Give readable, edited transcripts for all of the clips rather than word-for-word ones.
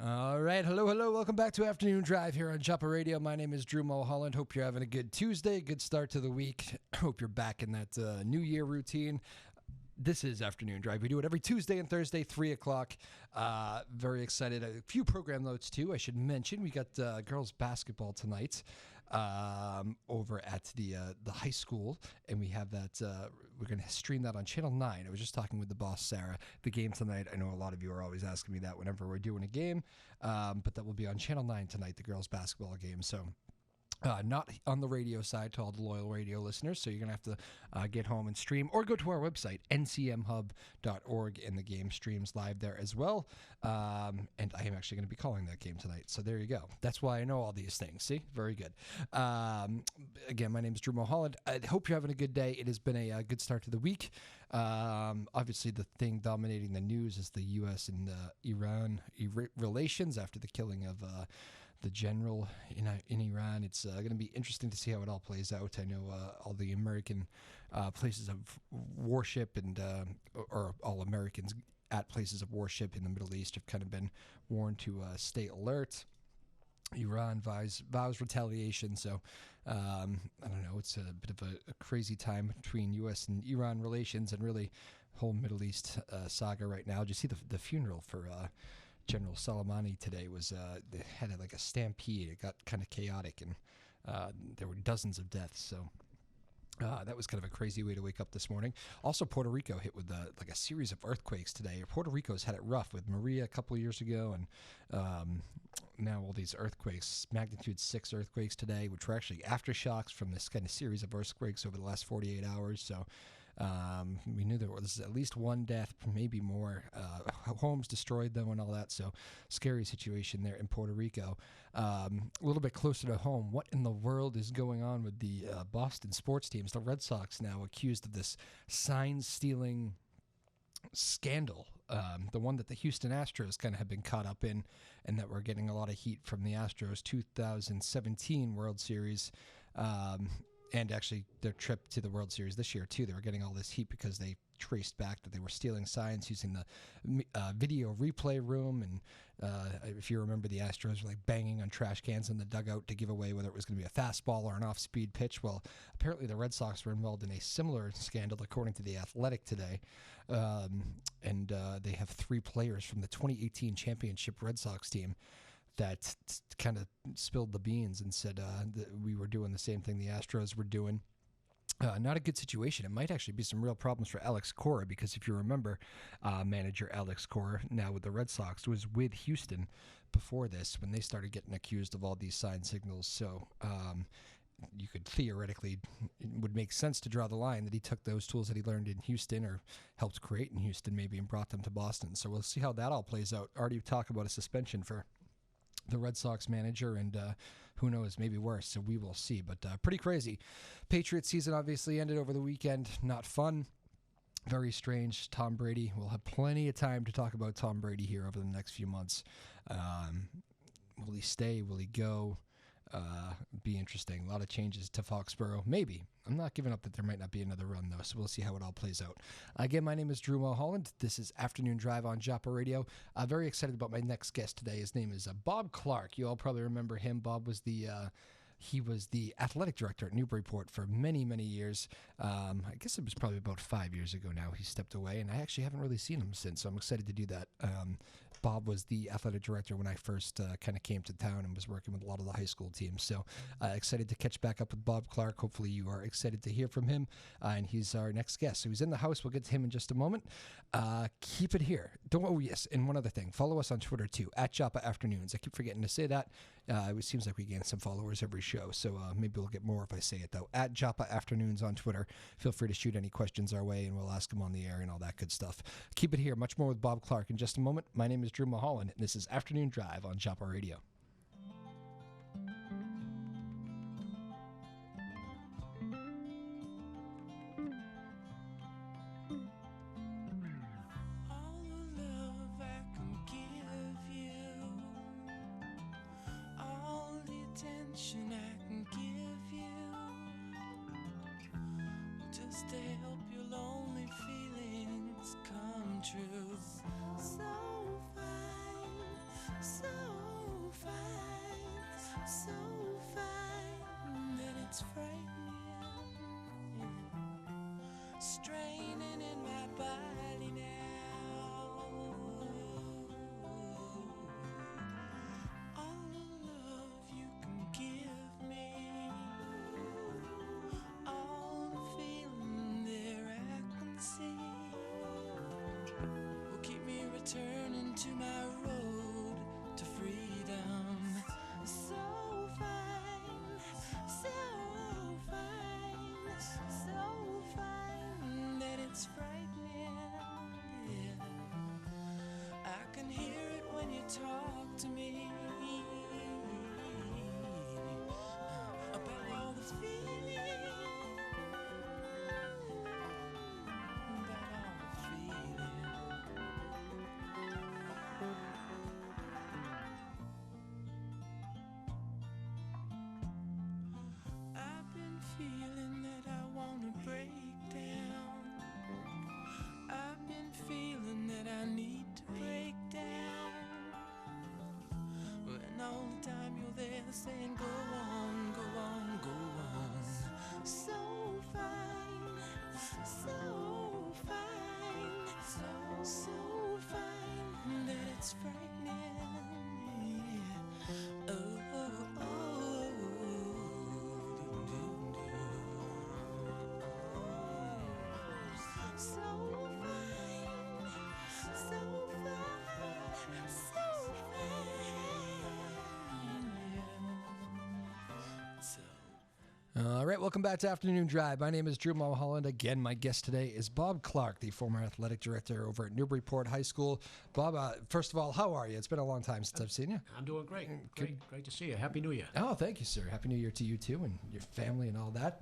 All right. Hello. Welcome back to Afternoon Drive here on Joppa Radio. My name is Drew Moholland. Hope you're having a good Tuesday, good start to the week. Hope you're back in that New Year routine. This is Afternoon Drive. We do it every Tuesday and Thursday, 3 o'clock. Very excited. A few program notes, too. I should mention we got girls basketball tonight over at the high school, and we have that. We're going to stream that on Channel 9. I was just talking with the boss, Sarah. The game tonight, I know a lot of you are always asking me that whenever we're doing a game, but that will be on Channel 9 tonight, the girls basketball game. So not on the radio side to all the loyal radio listeners, so you're going to have to get home and stream or go to our website, ncmhub.org, and the game streams live there as well. And I am actually going to be calling that game tonight, so there you go. That's why I know all these things. See? Very good. Again, my name is Drew Moholland. I hope you're having a good day. It has been a good start to the week. Obviously, the thing dominating the news is the U.S. and Iran relations after the killing of the general in Iran. It's going to be interesting to see how it all plays out. I know all the American places of worship and or all Americans at places of worship in the Middle East have kind of been warned to stay alert. Iran vows retaliation. So I don't know. It's a bit of a crazy time between U.S. and Iran relations, and really whole Middle East saga right now. Did you see the funeral for General Soleimani today? They had like a stampede. It got kind of chaotic, and there were dozens of deaths. So that was kind of a crazy way to wake up this morning. Also, Puerto Rico hit with like a series of earthquakes today. Puerto Rico's had it rough with Maria a couple of years ago, and now all these earthquakes, magnitude 6 earthquakes today, which were actually aftershocks from this kind of series of earthquakes over the last 48 hours. So we knew there was at least one death, maybe more. Homes destroyed, though, and all that. So scary situation there in Puerto Rico. A little bit closer to home, what in the world is going on with the Boston sports teams? The Red Sox now accused of this sign-stealing scandal, the one that the Houston Astros kind of have been caught up in, and that we're getting a lot of heat from the Astros 2017 World Series. And actually their trip to the World Series this year, too. They were getting all this heat because they traced back that they were stealing signs using the video replay room. And if you remember, the Astros were like banging on trash cans in the dugout to give away whether it was going to be a fastball or an off-speed pitch. Well, apparently the Red Sox were involved in a similar scandal, according to The Athletic today. And they have 3 players from the 2018 championship Red Sox team that kind of spilled the beans and said that we were doing the same thing the Astros were doing. Not a good situation. It might actually be some real problems for Alex Cora, because if you remember, manager Alex Cora, now with the Red Sox, was with Houston before this when they started getting accused of all these sign signals. So you could theoretically, it would make sense to draw the line that he took those tools that he learned in Houston or helped create in Houston maybe and brought them to Boston. So we'll see how that all plays out. Already talk about a suspension for the Red Sox manager, and who knows, maybe worse, so we will see. But pretty crazy. Patriots season obviously ended over the weekend. Not fun. Very strange. Tom Brady. We'll have plenty of time to talk about Tom Brady here over the next few months. Will he stay? Will he go? Be interesting. A lot of changes to Foxborough. Maybe. I'm not giving up that there might not be another run, though, so we'll see how it all plays out. Again, my name is Drew Moholland. This is Afternoon Drive on Joppa Radio. Very excited about my next guest today. His name is Bob Clarke. You all probably remember him. Bob was the athletic director at Newburyport for many, many years. I guess it was probably about 5 years ago now he stepped away, and I actually haven't really seen him since, so I'm excited to do that. Bob was the athletic director when I first kind of came to town and was working with a lot of the high school teams. So excited to catch back up with Bob Clarke. Hopefully you are excited to hear from him. And he's our next guest. So he's in the house. We'll get to him in just a moment. Keep it here. Yes, and one other thing. Follow us on Twitter, too, at Joppa Afternoons. I keep forgetting to say that. It seems like we gain some followers every show. So maybe we'll get more if I say it, though. At Joppa Afternoons on Twitter. Feel free to shoot any questions our way, and we'll ask them on the air and all that good stuff. Keep it here. Much more with Bob Clarke in just a moment. My name is Drew Moholland, and this is Afternoon Drive on Joppa Radio. To help your lonely feelings come true. So fine, so fine, so fine that it's frightening, straining in my body now. All the love you can give me, all the feeling there I can see, will keep me returning to my road to freedom. So fine, so fine, so fine that it's frightening. Yeah. I can hear it when you talk to me about all the feeling, about all the feeling. I've been feeling that I wanna break down. I've been feeling that I need to break down. When all the time you're there saying go on, go on, go on. So fine, so fine, so fine that it's frightening. Yeah. Oh, oh, oh. So fine, so fine, so fine. So. All right, welcome back to Afternoon Drive. My name is Drew Moholland. Again, my guest today is Bob Clarke, the former athletic director over at Newburyport High School. Bob, first of all, how are you? It's been a long time since I've seen you. I'm doing great. Great to see you. Happy New Year. Oh, thank you, sir. Happy New Year to you too, and your family and all that.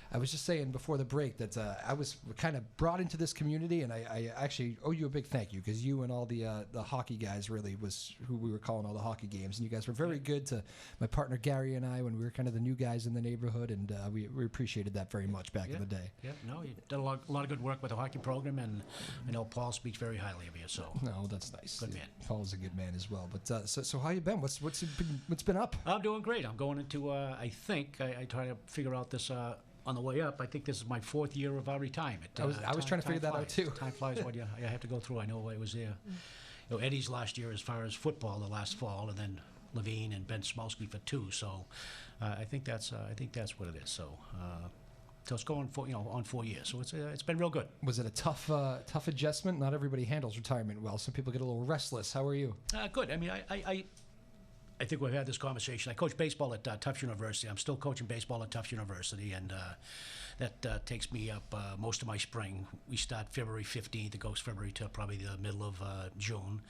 I was just saying before the break that I was kind of brought into this community, and I actually owe you a big thank you because you and all the hockey guys really was who we were calling all the hockey games, and you guys were very good to my partner Gary and I when we were kind of the new guys in the neighborhood, and we appreciated that very much back in the day. Yeah, no, you did a lot of good work with the hockey program, and I know Paul speaks very highly of you. So No, that's nice. Good man. Paul's a good man as well. But so how you been? What's been up? I'm doing great. I'm going into I think I try to figure out this on the way up. I think this is my 4th year of our retirement. I was trying to figure that out too. Time flies when you have to go through. I know I was there. You know, Eddie's last year as far as football, the last fall, and then Levine and Ben Smolsky for 2. So I think that's what it is. So it's going for on 4 years. So it's been real good. Was it a tough adjustment? Not everybody handles retirement well. Some people get a little restless. How are you? Good. I mean, I think we've had this conversation. I coach baseball at Tufts University. I'm still coaching baseball at Tufts University, and that takes me up most of my spring. We start February 15th. It goes February to probably the middle of June.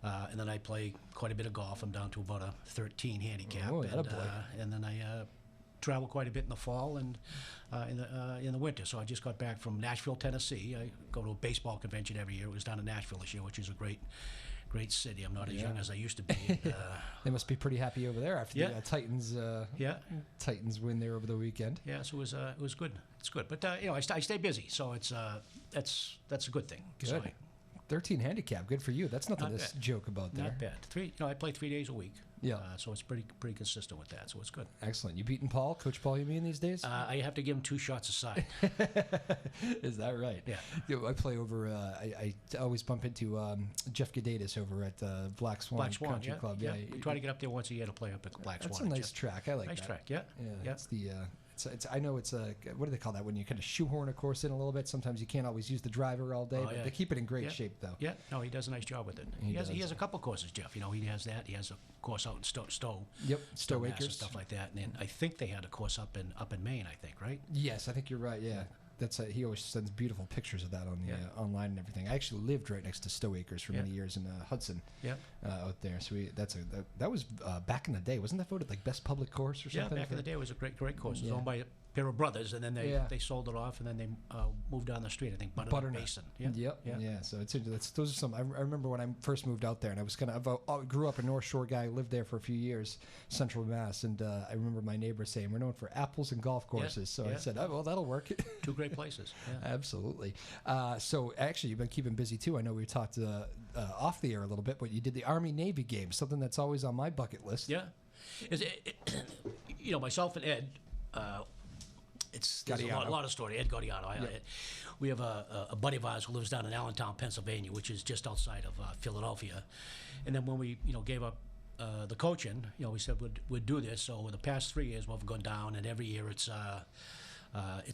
And then I play quite a bit of golf. I'm down to about a 13 handicap. Oh, and then I travel quite a bit in the fall and in the winter. So I just got back from Nashville, Tennessee. I go to a baseball convention every year. It was down in Nashville this year, which is a great city. I'm not as young as I used to be. They must be pretty happy over there after the Titans. Titans win there over the weekend. Yeah, so it was good. It's good, but I stay busy, so it's that's a good thing. Good. So 13 handicap. Good for you. That's nothing Not to bad. joke about there. not bad. I play 3 days a week. Yeah. So it's pretty consistent with that. So it's good. Excellent. You beating Paul, Coach Paul? You mean these days? I have to give him 2 shots aside. Is that right? Yeah. I play over. I always bump into Jeff Gadatis over at Black Swan Country Club. Yeah. We try to get up there once a year to play up at Black That's Swan. a nice track. I like Nice that. track. Yeah. Yeah. It's the. It's I know it's a what do they call that when you kind of shoehorn a course in a little bit? Sometimes you can't always use the driver all day, Oh, but yeah. they keep it in great Yeah. shape though. Yeah, no, he does a nice job with it. He He does. has a couple courses, Jeff. He has that. He has a course out in Stowe. Yep, Stowe Mass Acres. and stuff like that. And then I think they had a course up in Maine. I think, right? Yes, I think you're right. Yeah, that's he always sends beautiful pictures of that on the online and everything. I actually lived right next to Stowe Acres for many years in Hudson. Yeah. Out there. So that was back in the day. Wasn't that voted like best public course or Yeah, something? back in the day, it was a great course. It was Yeah. owned by a pair of brothers, and then they Yeah. they sold it off, and then they moved down the street. I think Butternut Basin. Yep. Yeah. So those are some. I remember when I first moved out there, and I was I grew up a North Shore guy, lived there for a few years, Central Mass, and I remember my neighbor saying we're known for apples and golf courses. So I yeah. said, oh, well, that'll work. 2 great great places. Yeah. Absolutely. So actually, you've been keeping busy too. I know we talked off the air a little bit, but you did the Army-Navy game, something that's always on my bucket list. Yeah. Myself and Ed, there's a lot of story. Ed Gaudiano. We have a buddy of ours who lives down in Allentown, Pennsylvania, which is just outside of Philadelphia. And then when we, gave up the coaching, we said we'd do this. So the past 3 years, we've gone down, and every year it's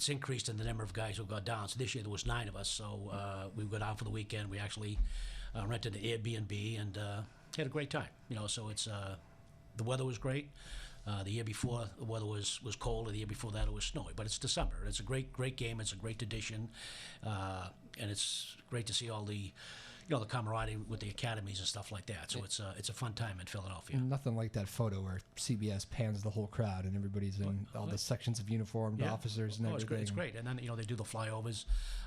increased in the number of guys who got down. So this year there was 9 of us. So we go down for the weekend. We actually rented an Airbnb and had a great time. So it's the weather was great. The year before, the weather was cold, and the year before that, it was snowy. But it's December. It's a great game. It's a great tradition, and it's great to see all the, the camaraderie with the academies and stuff like that. So it's a fun time in Philadelphia. Nothing like that photo where CBS pans the whole crowd and everybody's in all the sections of uniformed officers and everything. It's great. And then they do the flyovers.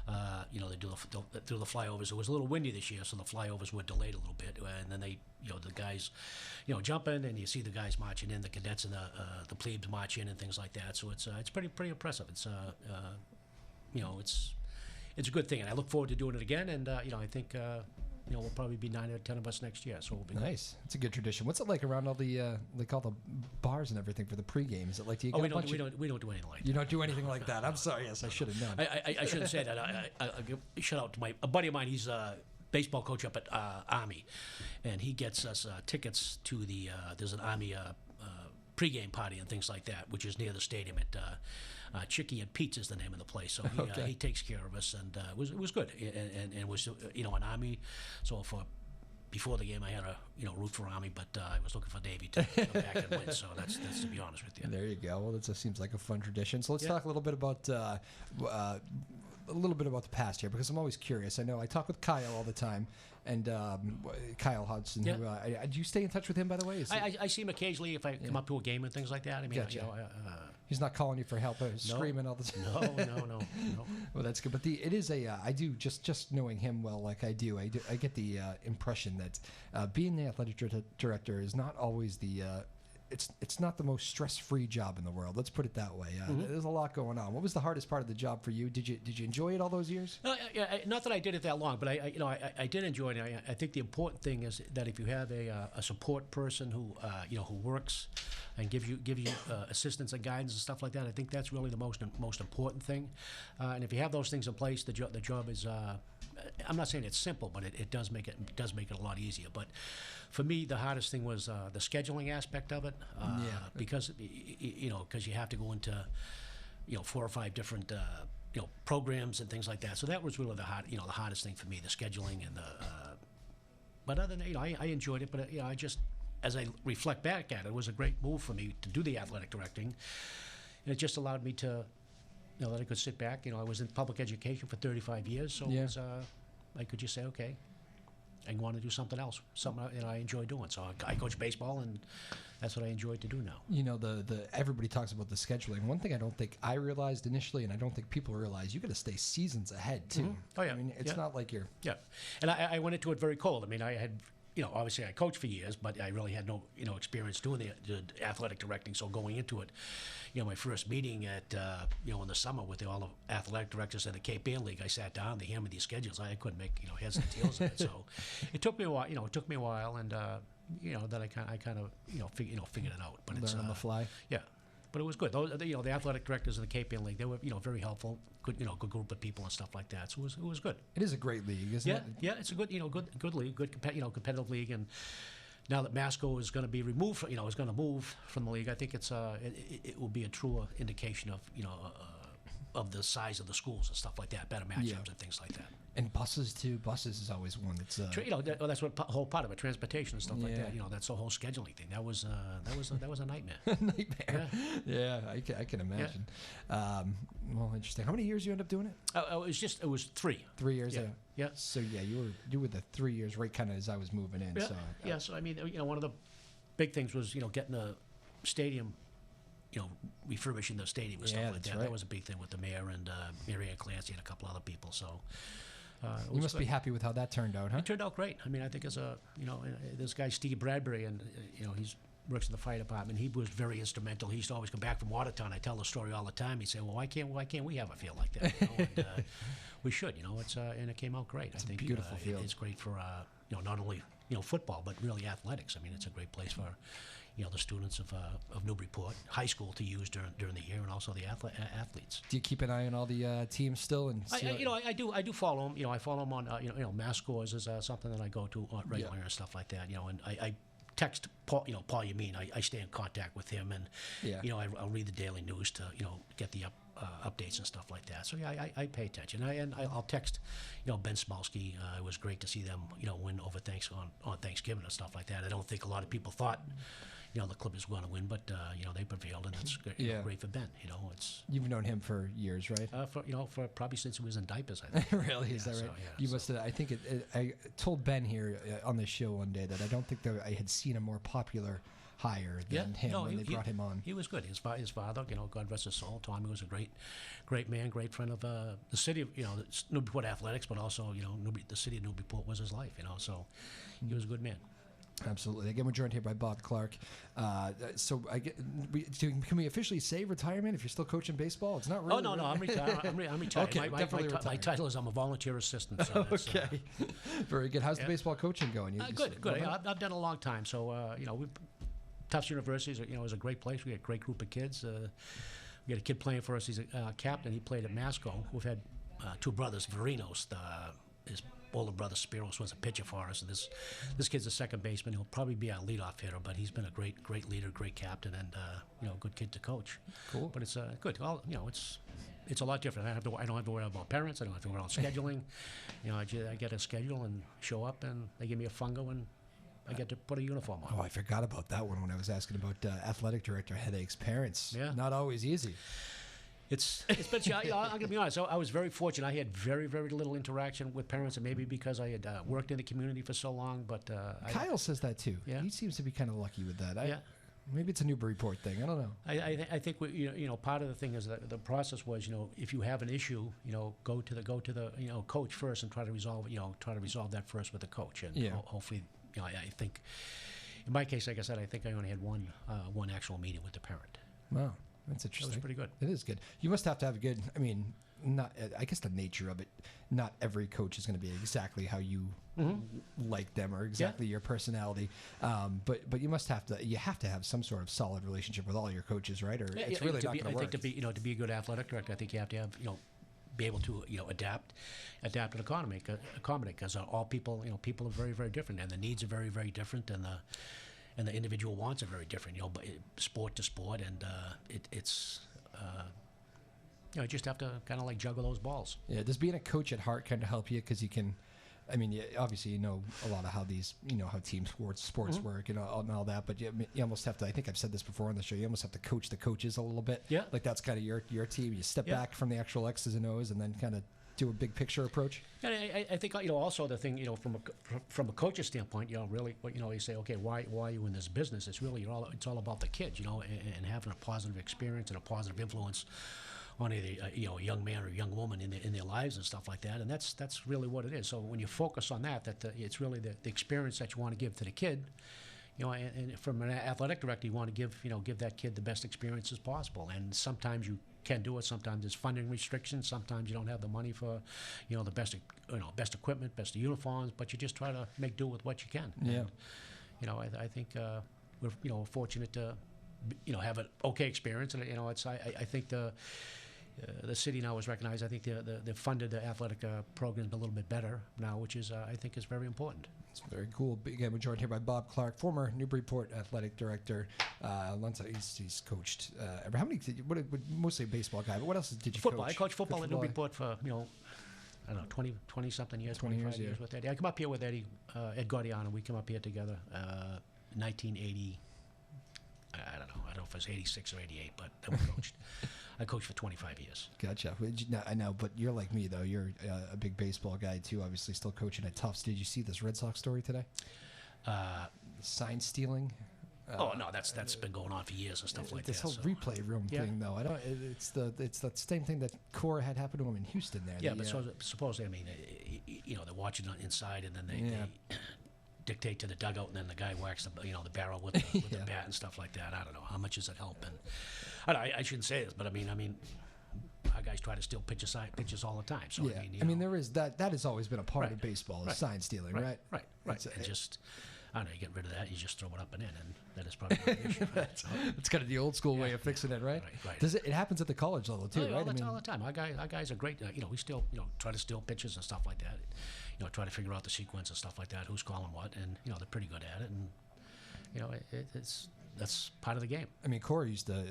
They do the flyovers. It was a little windy this year, so the flyovers were delayed a little bit. And then the guys, jump in, and you see the guys marching in, the cadets and the plebes march in and things like that. So it's pretty impressive. It's it's a good thing, and I look forward to doing it again. And I think we'll probably be 9 or 10 of us next year. So we'll be nice. It's a good tradition. What's it like around all the all the bars and everything for the pregame? Is it like do you? We don't do anything like that. You don't do anything like that. I'm sorry. Yes, I should have known. I shouldn't say that. I'll give a shout out to a buddy of mine. He's a baseball coach up at Army, and he gets us tickets to there's an Army pregame party and things like that, which is near the stadium at Chicky and Pete's is the name of the place. So he takes care of us, and it was good, and it was an Army. So before the game, I had to root for Army, but I was looking for Navy to come back and win. So that's to be honest with you. There you go. Well, that seems like a fun tradition. So let's talk a little bit about the past here, because I'm always curious. I know I talk with Kyle all the time, and Kyle Hudson. Yeah. Who, do you stay in touch with him, by the way? I see him occasionally if I come up to a game and things like that. I mean, gotcha. He's not calling you for help, screaming all the time. No. Well, that's good. But it is I do just knowing him well, like I get the impression that being the athletic director is not always it's not the most stress-free job in the world. Let's put it that way. There's a lot going on. What was the hardest part of the job for you? Did you enjoy it all those years? Not that I did it that long, but I did enjoy it. I think the important thing is that if you have a support person who who works and gives you assistance and guidance and stuff like that, I think that's really the most important thing. And if you have those things in place, the job is. I'm not saying it's simple, but it does make it a lot easier. But for me, the hardest thing was the scheduling aspect of it, because you have to go into 4 or 5 different programs and things like that. So that was really the hardest thing for me, the scheduling and the. But other than I enjoyed it, but I just as I reflect back at it, it was a great move for me to do the athletic directing, and it just allowed me to. That I could sit back. I was in public education for 35 years, so it was, I could just say, okay, I want to do something else, something I enjoy doing. So I coach baseball, and that's what I enjoy to do now. The everybody talks about the scheduling. One thing I don't think I realized initially, and I don't think people realize, you got to stay seasons ahead too. Mm-hmm. Oh yeah, I mean, it's not like you're. Yeah, and I went into it very cold. I mean, I had. Obviously I coached for years, but I really had no, experience doing the athletic directing. So going into it, my first meeting at, in the summer with all the athletic directors in the Cape Air League, I sat down, they handed me these schedules. I couldn't make, heads and tails of it. So it took me a while, and, then I kind of, figured it out. But it's on the fly. Yeah. But it was good. Those, the athletic directors in the Cape Air League, they were, very helpful. Good, good group of people and stuff like that. So it was good. It is a great league, isn't it? Yeah, it's a good, good league, good, competitive league. And now that Masco is going to be removed, is going to move from the league, I think it will be a truer indication of, of the size of the schools and stuff like that, better matchups and things like that. And buses too. Buses is always one that's. That's what whole part of it, transportation and stuff like that. That's the whole scheduling thing. That was a nightmare. Nightmare. Yeah, I can imagine. Yeah. Well, interesting. How many years you end up doing it? It was 3. 3 years. Yeah. Yeah. So you were the 3 years right kind of as I was moving in. Yeah. So I mean, one of the big things was getting the stadium. Refurbishing the stadium and stuff like that. Right. That was a big thing with the mayor and Mary Ann Clancy and a couple other people. So you must be happy with how that turned out, huh? It turned out great. I mean, I think as this guy Steve Bradbury, and he's works in the fire department. He was very instrumental. He used to always come back from Watertown. I tell the story all the time. He'd say, "Well, why can't we have a field like that?" And, we should, It's and it came out great. I think a beautiful field. It's great for not only football but really athletics. I mean, it's a great place for the students of Newburyport High School to use during the year, and also the athletes. Do you keep an eye on all the teams still? And I do follow them. I follow them on mass scores is something that I go to regularly and stuff like that. And I text Paul. Paul Yameen. I stay in contact with him, and I'll read the daily news to get the updates and stuff like that. So I pay attention. I'll text Ben Smolsky. It was great to see them win over on Thanksgiving and stuff like that. I don't think a lot of people thought the Clippers were going to win, but they prevailed, and that's great for Ben. You've known him for years, right? For probably since he was in diapers, I think. Really, is that right? You must have. I think I told Ben here on the show one day that I don't think I had seen a more popular hire than him when they brought him on. He was good. His father, God rest his soul, Tommy was a great man, great friend of the city of Newburyport athletics, but also the city of Newburyport was his life. So he was a good man. Absolutely. Again, we're joined here by Bob Clarke. So can we officially say retirement if you're still coaching baseball? It's not really. Oh, no, I'm retired. I'm retired. Okay, definitely retired. My title is I'm a volunteer assistant. So okay. Very good. How's the baseball coaching going? Good. I've done it a long time. So, Tufts University is a great place. We got a great group of kids. We got a kid playing for us. He's a captain. He played at Masco. We've had two brothers, Verinos. His older brother Spiros was a pitcher for us. And this kid's a second baseman. He'll probably be our leadoff hitter, but he's been a great leader, great captain, and good kid to coach. Cool. But it's good. Well, it's a lot different. I don't have to worry about parents. I don't have to worry about scheduling. I get a schedule and show up, and they give me a fungo, and I get to put a uniform on. Oh, I forgot about that one when I was asking about athletic director headaches. Parents, not always easy. It's been, I'm going to be honest, I was very fortunate. I had very, very little interaction with parents, and maybe because I had worked in the community for so long. But Kyle says that too. Yeah. He seems to be kind of lucky with that. Maybe it's a Newburyport thing. I don't know. I think part of the thing is that the process was if you have an issue go to the coach first and try to resolve that first with the coach, and hopefully I think in my case, like I said, I think I only had one actual meeting with the parent. Wow. That's interesting. That was pretty good. It is good. You must have to have a good. I mean, I guess the nature of it. Not every coach is going to be exactly how you like them or exactly your personality. But you must have to. You have to have some sort of solid relationship with all your coaches, right? Or it's really not going to work. I think to be a good athletic director, I think you have to have be able to adapt and accommodate because all people people are very, very different, and the needs are very, very different, and the individual wants are very different, but sport to sport, and it's you just have to kind of like juggle those balls. Yeah, does being a coach at heart kind of help you because you can? I mean, obviously you know a lot of how these how team sports work and all that, but you almost have to. I think I've said this before on the show. You almost have to coach the coaches a little bit. Yeah, like that's kind of your team. You step back from the actual X's and O's, and then kind of do a big picture approach. And I think also the thing from a coach's standpoint, really you say, okay, why are you in this business? It's really it's all about the kids, and having a positive experience and a positive influence on either a young man or a young woman in their lives and stuff like that, and that's really what it is. So when you focus on that it's really the experience that you want to give to the kid. And from an athletic director, you want to give that kid the best experience as possible. And sometimes you can do it. Sometimes there's funding restrictions. Sometimes you don't have the money for, the best equipment, best uniforms. But you just try to make do with what you can. Yeah. And, I think we're fortunate to, have an okay experience. And I think the city now is recognized. I think the funded the athletic programs a little bit better now, which is I think is very important. It's very cool. Again, we're joined here by Bob Clarke, former Newburyport athletic director. He's coached. How many? Mostly a baseball guy. But what else did you football. coach? I coached football at Newburyport for I don't know 20 something years, 25 years with Eddie. I come up here with Eddie, Ed Gordiano. We come up here together. 1980. I don't know if it was 86 or 88, but then we coached. I coached for 25 years. Gotcha. I know, but you're like me, though. You're a big baseball guy, too, obviously still coaching at Tufts. Did you see this Red Sox story today? Sign stealing? Oh, no, that's been going on for years and stuff like that. This whole replay room thing, though. It's the same thing that Cora had happen to him in Houston there. Yeah, but supposedly, I mean, they're watching inside, and then dictate to the dugout, and then the guy whacks the barrel with the bat and stuff like that. I don't know how much does it help. And I shouldn't say this, but I mean, our guys try to steal pitches all the time. So I mean, there is that has always been a part of baseball, is sign stealing, right? Right. And just, I don't know, you get rid of that, you just throw it up and in, and that is probably the issue. It's kind of the old school way of fixing it, right? Right. Does it happens at the college level too, right? All the time. Our guys are great. We still, try to steal pitches and stuff like that. Try to figure out the sequence and stuff like that, who's calling what, and, they're pretty good at it, and, that's part of the game. I mean, Corey used to,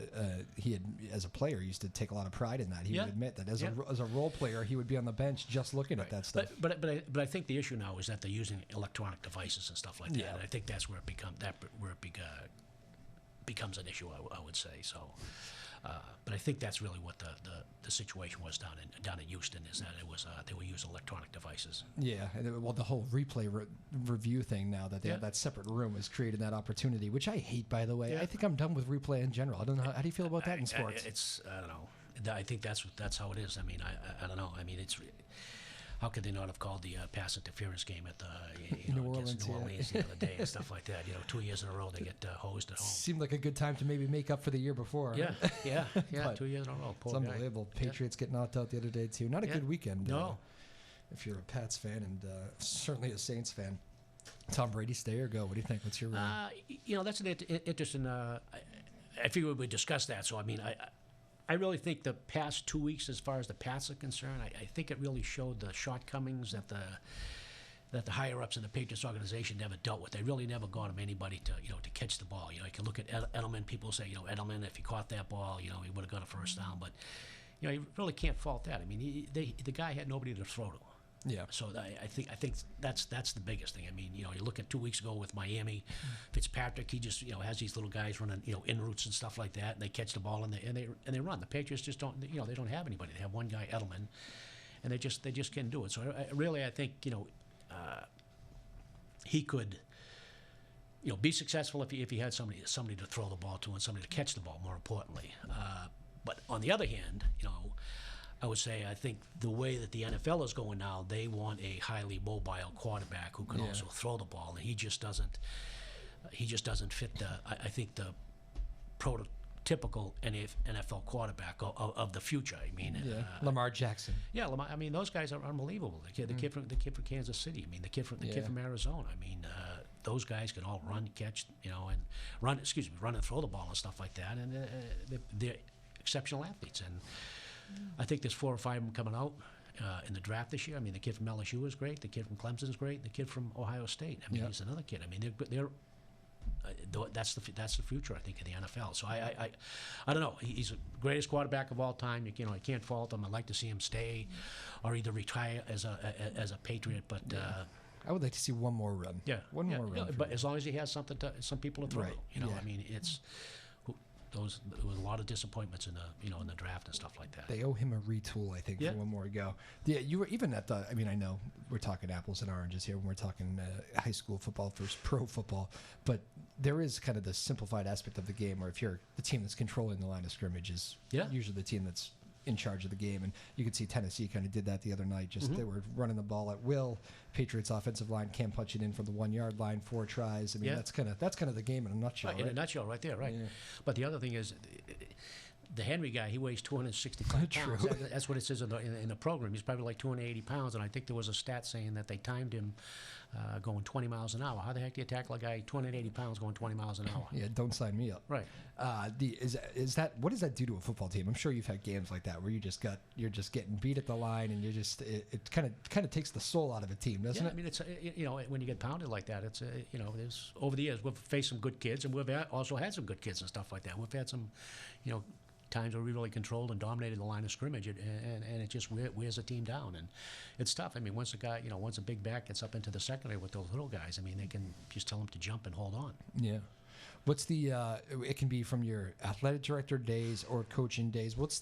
as a player, used to take a lot of pride in that. He would admit that as a role player, he would be on the bench just looking at that stuff. But I think the issue now is that they're using electronic devices and stuff like that. And I think that's where it becomes an issue. I would say so. But I think that's really what the situation was down in Houston, is that they were using electronic devices. Yeah, and the whole replay review thing now that they have that separate room has created that opportunity, which I hate, by the way. I think I'm done with replay in general. I don't know how do you feel about that in sports? I don't know. I think that's how it is. I mean, I don't know. I mean, it's. How could they not have called the pass interference game at the New Orleans the other day and stuff like that? 2 years in a row they get hosed at home. Seemed like a good time to maybe make up for the year before. Yeah. 2 years in a row. Poor it's unbelievable. Guy. Patriots get knocked out the other day too. Not a good weekend. No. If you're a Pats fan and certainly a Saints fan. Tom Brady, stay or go? What do you think? What's your that's an interesting. I figure we discussed that. So I mean, I really think the past 2 weeks, as far as the Pats are concerned, I think it really showed the shortcomings that the higher ups in the Patriots organization never dealt with. They really never got anybody to catch the ball. You can look at Edelman. People say Edelman, if he caught that ball, he would have got a first down. But you really can't fault that. I mean, the guy had nobody to throw to. Yeah. So I think that's the biggest thing. I mean, you look at 2 weeks ago with Miami, Fitzpatrick, he just has these little guys running in routes and stuff like that, and they catch the ball and they run. The Patriots just don't they don't have anybody. They have one guy, Edelman, and they just can't do it. So I think he could be successful if he had somebody to throw the ball to and somebody to catch the ball. More importantly, but on the other hand, I would say I think the way that the NFL is going now, they want a highly mobile quarterback who can also throw the ball, and he just doesn't fit I think the prototypical NFL quarterback of the future. I mean, Lamar Jackson. Yeah, Lamar. I mean, those guys are unbelievable. The kid from Kansas City. I mean, the kid from Arizona. I mean, those guys can all run, catch, and run and throw the ball and stuff like that, and they're exceptional athletes. And I think there's 4 or 5 of them coming out in the draft this year. I mean, the kid from LSU is great. The kid from Clemson is great. The kid from Ohio State. I mean, he's another kid. I mean, they're that's the future, I think, of the NFL. So I don't know. He's the greatest quarterback of all time. I can't fault him. I'd like to see him stay, or either retire as a Patriot. But I would like to see one more run. One more run. But as long as he has some people to throw. Right. I mean, it's. There was a lot of disappointments in the draft and stuff like that. They owe him a retool, I think, for one more go. Yeah, you were even at the. I mean, I know we're talking apples and oranges here when we're talking high school football versus pro football, but there is kind of the simplified aspect of the game where if you're the team that's controlling the line of scrimmage is usually the team that's in charge of the game, and you could see Tennessee kind of did that the other night. Just they were running the ball at will. Patriots offensive line can't punch it in from the 1 yard line, 4 tries. I mean, that's kind of the game in a nutshell. In a nutshell, right there, right. Yeah. But the other thing is, the Henry guy, he weighs 265 pounds. That's what it says in the program. He's probably like 280 pounds, and I think there was a stat saying that they timed him going 20 miles an hour. How the heck do you tackle a guy 280 pounds going 20 miles an hour? Yeah, don't sign me up. Right. Is that what does that do to a football team? I'm sure you've had games like that where you're just getting beat at the line, and it kind of takes the soul out of a team, doesn't it? I mean, it's when you get pounded like that, it's there's over the years we've faced some good kids, and we've also had some good kids and stuff like that. We've had some, times where we really controlled and dominated the line of scrimmage, and it just wears a team down, and it's tough. I mean, once a big back gets up into the secondary with those little guys, I mean, they can just tell them to jump and hold on. Yeah. What's the? It can be from your athletic director days or coaching days. What's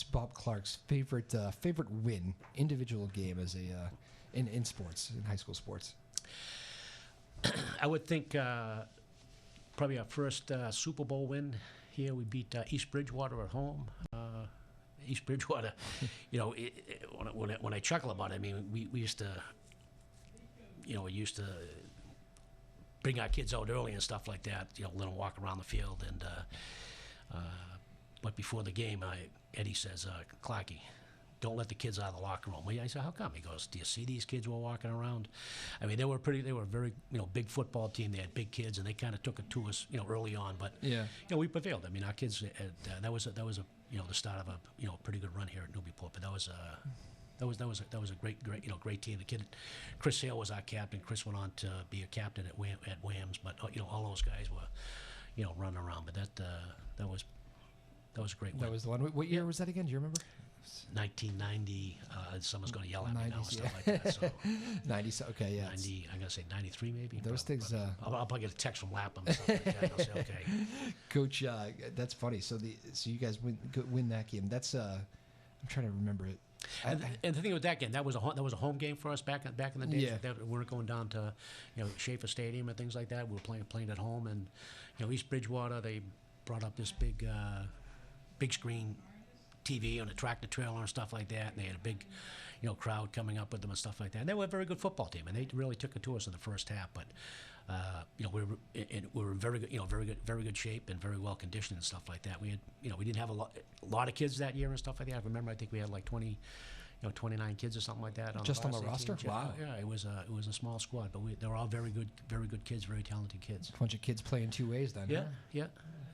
Bob Clarke's favorite win, individual game as in sports, in high school sports? I would think probably our first Super Bowl win. Here we beat East Bridgewater at home. East Bridgewater, when I chuckle about it, I mean, we used to, bring our kids out early and stuff like that. You know, let them walk around the field. And but before the game, Eddie says, "Clarke, don't let the kids out of the locker room." Well, I said, "How come?" He goes, "Do you see these kids were walking around?" I mean, they were a very, big football team. They had big kids, and they kind of took it to us, early on. But we prevailed. I mean, our kids, that was a the start of a pretty good run here at Newburyport. But that was a great team. The kid, Chris Hale, was our captain. Chris went on to be a captain at Whams. But all those guys were, running around. But that was a great win. That was the one. What year was that again? Do you remember? 1990. Someone's going to yell at me now and 90s, stuff like that. So 90s. Okay, yeah. 90. I'm going to say 93 maybe. Those things. I'll probably get a text from Lapham and stuff like that. I'll say okay. Coach, that's funny. So you guys win that game. That's I'm trying to remember it. And the thing with that game, that was a home game for us back in the days. Yeah. We weren't going down to Schaefer Stadium and things like that. We were playing at home, and East Bridgewater, they brought up this big screen TV on a tractor trailer and stuff like that, and they had a big crowd coming up with them and stuff like that. And they were a very good football team, and they really took it to us in the first half. But we were in very good shape and very well conditioned and stuff like that. We had we didn't have a lot of kids that year and stuff like that. I remember, I think we had like 29 kids or something like that on Just the on the roster. Team. Wow. Yeah, it was a small squad, but they were all very good kids, very talented kids. A bunch of kids playing two ways then. Yeah, huh? yeah,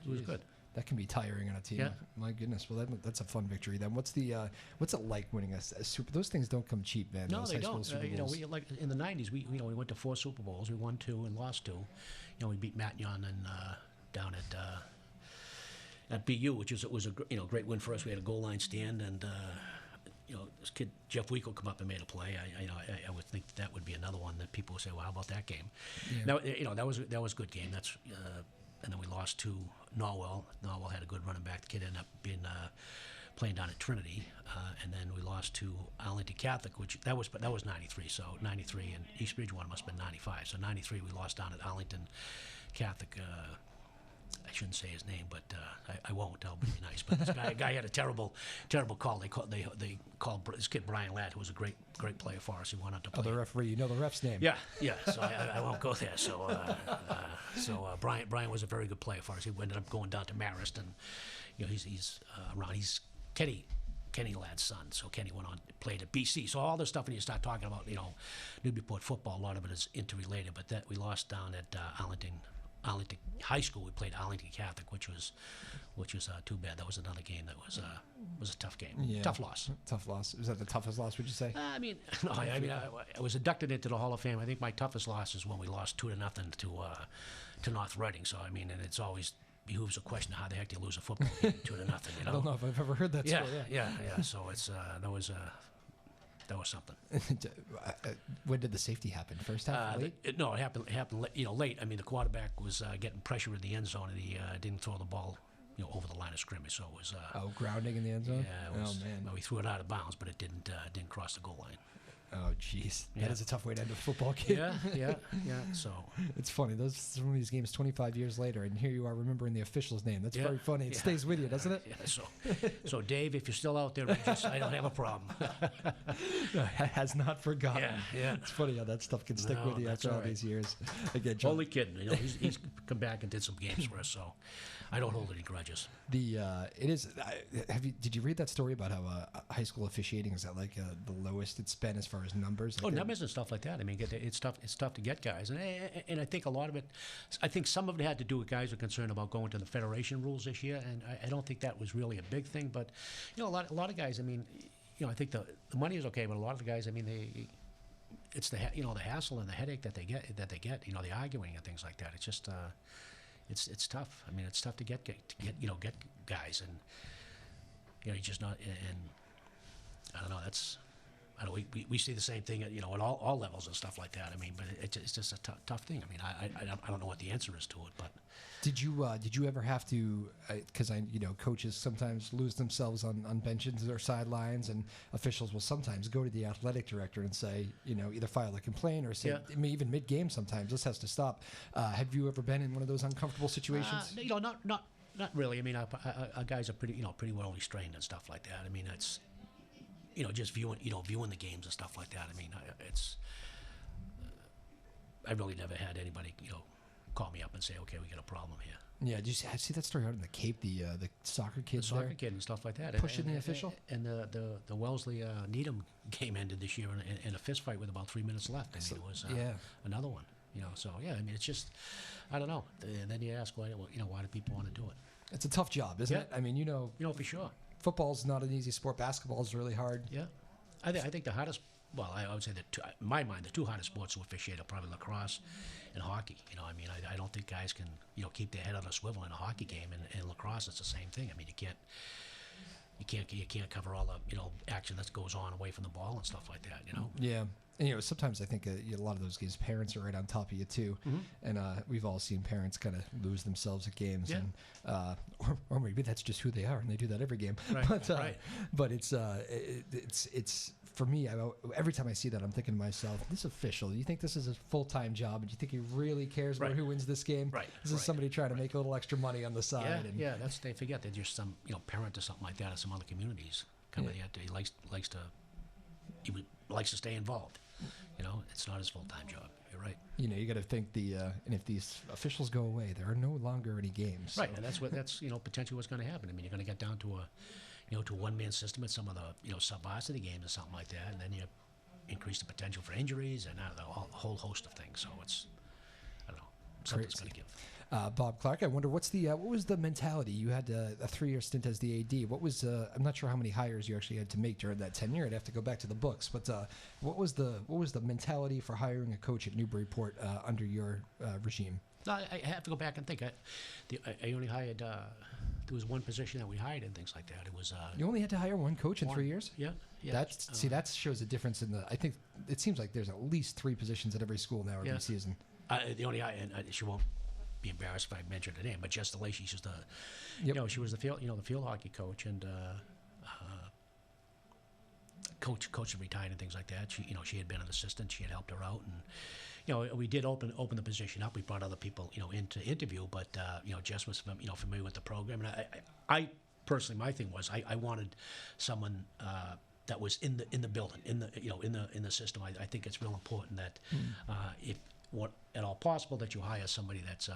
it was Jeez. good. That can be tiring on a team. Yeah. My goodness. Well, that's a fun victory. Then what's it like winning a Super? Those things don't come cheap, man. No, those they high school don't. Super Bowls. We like in the '90s. We went to 4 Super Bowls. We won 2 and lost 2. We beat Matyon and down at BU, which was a great win for us. We had a goal line stand, and this kid Jeff Weekle come up and made a play. I would think that would be another one that people would say, "Well, how about that game?" Yeah. Now, that was a good game. That's and then we lost to Norwell. Norwell had a good running back. The kid ended up being playing down at Trinity, and then we lost to Arlington Catholic, which that was 93. So 93, and East Bridgewater must have been 95. So 93, we lost down at Arlington Catholic. I shouldn't say his name, but I won't. That'll be nice. But this guy had a terrible call. They called this kid Brian Ladd, who was a great player for us. He went on to play. Oh, the referee. You know the ref's name. Yeah. So I won't go there. So Brian was a very good player for us. He ended up going down to Marist, and he's around. He's Kenny Ladd's son. So Kenny went on played at BC. So all this stuff, when you start talking about Newburyport football, a lot of it is interrelated. But that we lost down at Arlington High School. We played Arlington Catholic, which was too bad. That was another game that was a tough game. Yeah. Tough loss. Tough loss. Was that the toughest loss? Would you say? No. I was inducted into the Hall of Fame. I think my toughest loss is when we lost 2-0 to North Reading. So and it's always behooves a question of how the heck do you lose a football game 2-0. I don't know if I've ever heard that story. Yeah. So it's that was something. When did the safety happen? First half? Late? It happened late. I mean, the quarterback was getting pressure in the end zone, and he didn't throw the ball over the line of scrimmage. So it was grounding in the end zone. Yeah, it was, oh man. Well, we threw it out of bounds, but it didn't cross the goal line. Oh jeez, that is a tough way to end a football game. Yeah. So it's funny. Some of these games 25 years later, and here you are remembering the official's name. That's very funny. It stays with you, doesn't it? Yeah. So Dave, if you're still out there, I don't have a problem. Has not forgotten. Yeah. It's funny how that stuff can stick with you after all these years. Again, Only kidding. He's come back and did some games for us, so I don't hold any grudges. It is. Did you read that story about how high school officiating is at like the lowest it's been as far as numbers? Numbers and stuff like that. I mean, it's tough. It's tough to get guys, and I think a lot of it. I think some of it had to do with guys who were concerned about going to the federation rules this year, and I don't think that was really a big thing. But a lot of guys. I mean, I think the money is okay, but a lot of the guys. I mean, it's the hassle and the headache that they get. The arguing and things like that. It's just. It's tough. I mean, it's tough to get guys, and you're just not. And I don't know. We see the same thing at all levels and stuff like that. I mean, but it's just a tough thing. I mean, I don't know what the answer is to it, but. Did you ever have to? Because coaches sometimes lose themselves on benches or sidelines, and officials will sometimes go to the athletic director and say, either file a complaint or say, even mid-game sometimes, this has to stop. Have you ever been in one of those uncomfortable situations? Not really. I mean, our guys are pretty well restrained and stuff like that. I mean, it's just viewing the games and stuff like that. I mean, I really never had anybody call me up and say, okay, we got a problem here. Yeah, did you see that story out in the Cape? The soccer The kids soccer there kid and stuff like that. pushing the official. And the Wellesley Needham game ended this year in a fist fight with about 3 minutes left. I mean, it was another one. So yeah, I mean, it's just, I don't know. And then you ask why do people want to do it? It's a tough job, isn't it? I mean, For sure. football's not an easy sport. Basketball's really hard. Yeah, I think the hardest. Well, I would say that in my mind, the two hardest sports to officiate are probably lacrosse and hockey. I mean, I don't think guys can keep their head on a swivel in a hockey game, and lacrosse it's the same thing. I mean, you can't cover all the action that goes on away from the ball and stuff like that. Yeah. And, sometimes I think a lot of those games, parents are right on top of you too, and we've all seen parents kind of lose themselves at games, and or maybe that's just who they are, and they do that every game. Right, But it's for me. Every time I see that, I'm thinking to myself, this official. Do you think this is a full-time job? And do you think he really cares about who wins this game? Right. This is somebody trying to make a little extra money on the side. Yeah, they forget that there's some parent or something like that in some other communities. He likes to stay involved. It's not his full-time job. You're right. You got to think and if these officials go away, there are no longer any games. Right, and that's potentially what's going to happen. I mean, you're going to get down to a one-man system at some of the sub-varsity games or something like that, and then you increase the potential for injuries and a whole host of things. So it's, I don't know, something's going to give. Bob Clarke, I wonder what was the mentality? You had a 3-year stint as the AD. What was I'm not sure how many hires you actually had to make during that tenure. I'd have to go back to the books. But what was the mentality for hiring a coach at Newburyport under your regime? No, I have to go back and think. I only hired. There was one position that we hired and things like that. It was. You only had to hire one coach in 3 years? Yeah. That shows a difference in I think it seems like there's at least 3 positions at every school now every season. The only and she won't be embarrassed if I mentioned her name, but Jessica Lacey, she's she was the field hockey coach, and coach had retired and things like that. She had been an assistant. She had helped her out, and we did open the position up. We brought other people in to interview, but Jess was familiar with the program, and I personally, my thing was I wanted someone that was in the building, in the system. I think it's real important that if at all possible that you hire somebody that's